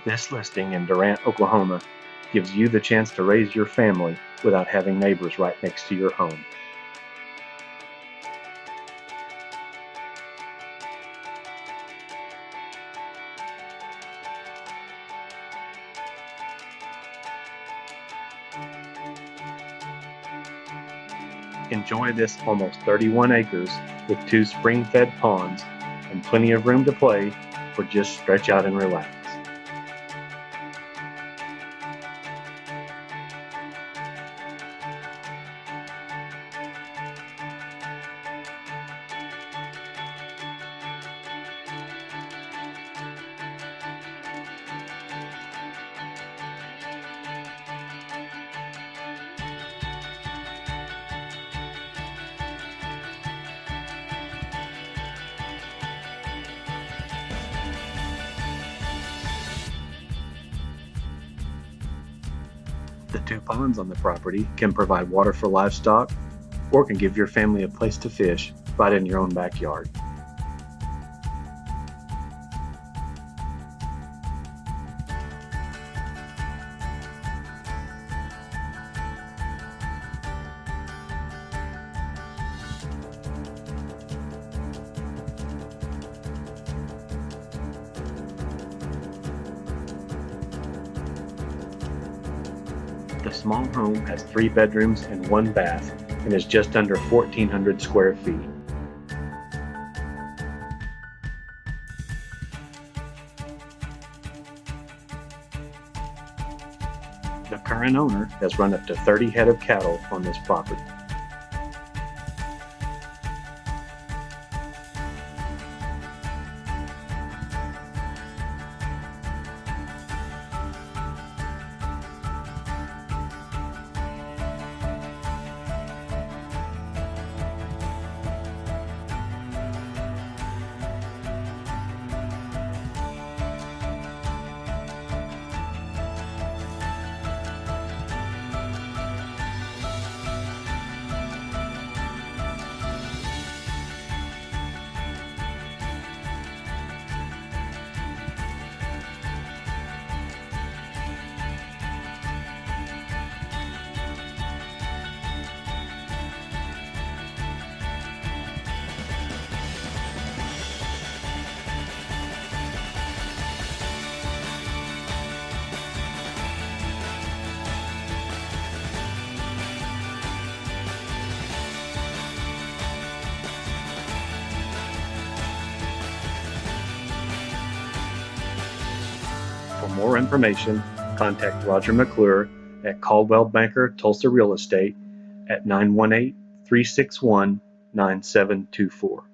This listing in Durant, Oklahoma gives you the chance to raise your family without having neighbors right next to your home. Enjoy this almost 31 acres with 2 spring-fed ponds and plenty of room to play or just stretch out and relax. The 2 ponds on the property can provide water for livestock or can give your family a place to fish right in your own backyard. The small home has 3 bedrooms and 1 bath and is just under 1,400 square feet. The current owner has run up to 30 head of cattle on this property. For more information, contact Roger McClure at Caldwell Banker Tulsa Real Estate at 918-361-9724.